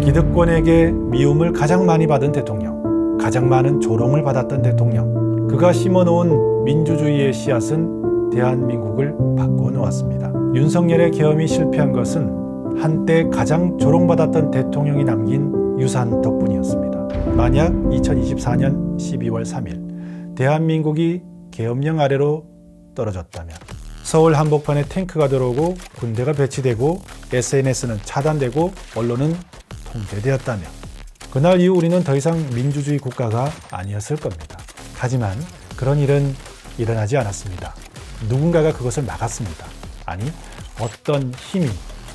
기득권에게 미움을 가장 많이 받은 대통령, 가장 많은 조롱을 받았던 대통령, 그가 심어놓은 민주주의의 씨앗은 대한민국을 바꿔놓았습니다. 윤석열의 계엄이 실패한 것은 한때 가장 조롱받았던 대통령이 남긴 유산 덕분이었습니다. 만약 2024년 12월 3일 대한민국이 계엄령 아래로 떨어졌다면, 서울 한복판에 탱크가 들어오고 군대가 배치되고 SNS는 차단되고 언론은 통제되었다면, 그날 이후 우리는 더 이상 민주주의 국가가 아니었을 겁니다. 하지만 그런 일은 일어나지 않았습니다. 누군가가 그것을 막았습니다. 아니, 어떤 힘이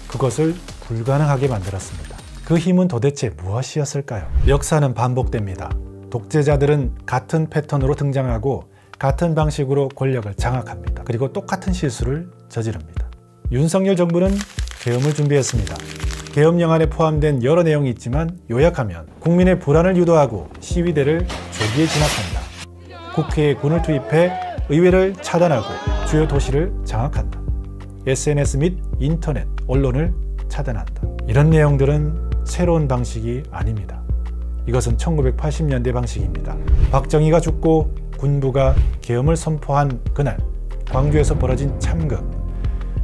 그것을 불가능하게 만들었습니다. 그 힘은 도대체 무엇이었을까요? 역사는 반복됩니다. 독재자들은 같은 패턴으로 등장하고 같은 방식으로 권력을 장악합니다. 그리고 똑같은 실수를 저지릅니다. 윤석열 정부는 계엄을 준비했습니다. 계엄령 안에 포함된 여러 내용이 있지만 요약하면 국민의 불안을 유도하고 시위대를 조기에 진압한다. 국회에 군을 투입해 의회를 차단하고 주요 도시를 장악한다. SNS 및 인터넷, 언론을 차단한다. 이런 내용들은 새로운 방식이 아닙니다. 이것은 1980년대 방식입니다. 박정희가 죽고 군부가 계엄을 선포한 그날 광주에서 벌어진 참극,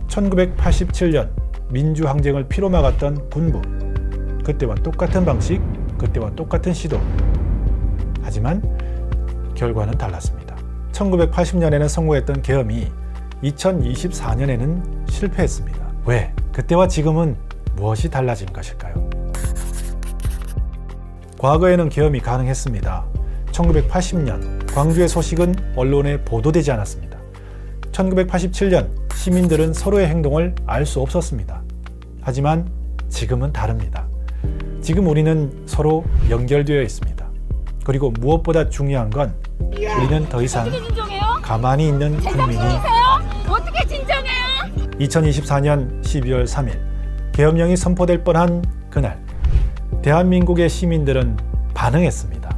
1987년 민주항쟁을 피로 막았던 군부, 그때와 똑같은 방식, 그때와 똑같은 시도. 하지만 결과는 달랐습니다. 1980년에는 성공했던 계엄이 2024년에는 실패했습니다. 왜? 그때와 지금은 무엇이 달라진 것일까요? 과거에는 계엄이 가능했습니다. 1980년 광주의 소식은 언론에 보도되지 않았습니다. 1987년 시민들은 서로의 행동을 알 수 없었습니다. 하지만 지금은 다릅니다. 지금 우리는 서로 연결되어 있습니다. 그리고 무엇보다 중요한 건 우리는 더 이상 가만히 있는 국민이 어떻게 진정해요? 2024년 12월 3일 계엄령이 선포될 뻔한 그날, 대한민국의 시민들은 반응했습니다.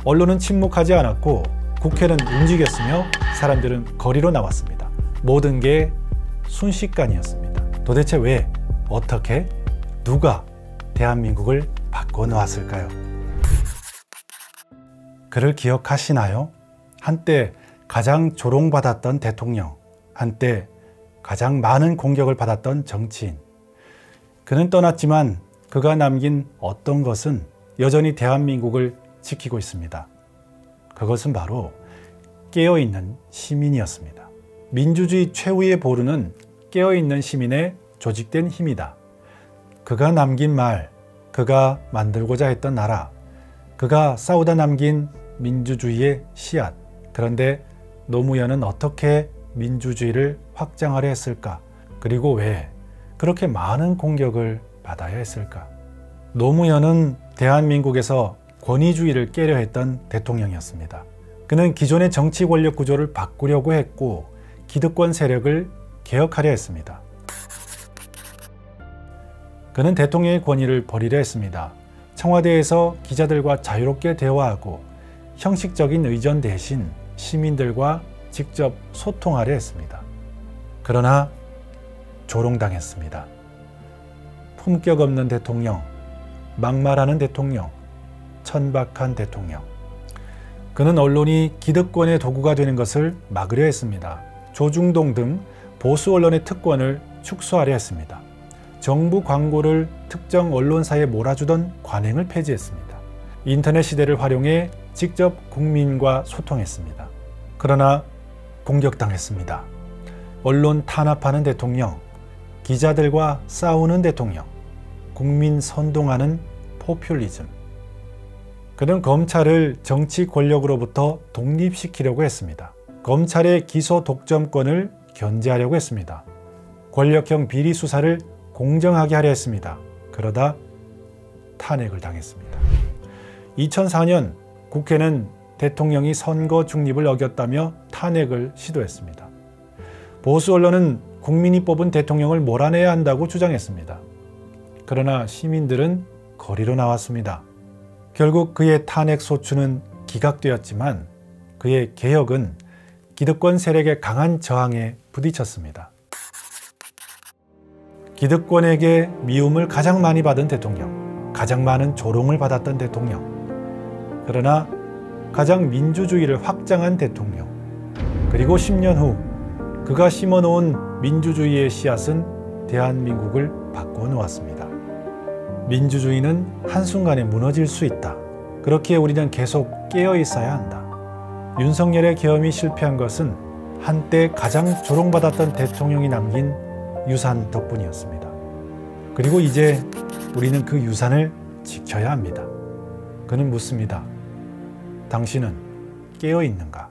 언론은 침묵하지 않았고 국회는 움직였으며 사람들은 거리로 나왔습니다. 모든 게 순식간이었습니다. 도대체 왜, 어떻게, 누가 대한민국을 바꿔놓았을까요? 그를 기억하시나요? 한때 가장 조롱받았던 대통령, 한때 가장 많은 공격을 받았던 정치인. 그는 떠났지만 그가 남긴 어떤 것은 여전히 대한민국을 지키고 있습니다. 그것은 바로 깨어있는 시민이었습니다. 민주주의 최후의 보루는 깨어있는 시민의 조직된 힘이다. 그가 남긴 말, 그가 만들고자 했던 나라, 그가 싸우다 남긴 민주주의의 씨앗. 그런데 노무현은 어떻게 민주주의를 확장하려 했을까? 그리고 왜 그렇게 많은 공격을 받아야 했을까? 노무현은 대한민국에서 권위주의를 깨려 했던 대통령이었습니다. 그는 기존의 정치 권력 구조를 바꾸려고 했고 기득권 세력을 개혁하려 했습니다. 그는 대통령의 권위를 버리려 했습니다. 청와대에서 기자들과 자유롭게 대화하고 형식적인 의전 대신 시민들과 직접 소통하려 했습니다. 그러나 조롱당했습니다. 품격 없는 대통령, 막말하는 대통령, 천박한 대통령. 그는 언론이 기득권의 도구가 되는 것을 막으려 했습니다. 조중동 등 보수 언론의 특권을 축소하려 했습니다. 정부 광고를 특정 언론사에 몰아주던 관행을 폐지했습니다. 인터넷 시대를 활용해 직접 국민과 소통했습니다. 그러나 공격당했습니다. 언론 탄압하는 대통령, 기자들과 싸우는 대통령, 국민 선동하는 포퓰리즘. 그는 검찰을 정치 권력으로부터 독립시키려고 했습니다. 검찰의 기소 독점권을 견제하려고 했습니다. 권력형 비리 수사를 공정하게 하려 했습니다. 그러다 탄핵을 당했습니다. 2004년 국회는 대통령이 선거 중립을 어겼다며 탄핵을 시도했습니다. 보수 언론은 국민이 뽑은 대통령을 몰아내야 한다고 주장했습니다. 그러나 시민들은 거리로 나왔습니다. 결국 그의 탄핵 소추는 기각되었지만 그의 개혁은 기득권 세력의 강한 저항에 부딪혔습니다. 기득권에게 미움을 가장 많이 받은 대통령, 가장 많은 조롱을 받았던 대통령. 그러나 가장 민주주의를 확장한 대통령. 그리고 10년 후 그가 심어놓은 민주주의의 씨앗은 대한민국을 바꿔놓았습니다. 민주주의는 한순간에 무너질 수 있다. 그렇기에 우리는 계속 깨어 있어야 한다. 윤석열의 계엄이 실패한 것은 한때 가장 조롱받았던 대통령이 남긴 유산 덕분이었습니다. 그리고 이제 우리는 그 유산을 지켜야 합니다. 그는 묻습니다. 당신은 깨어 있는가?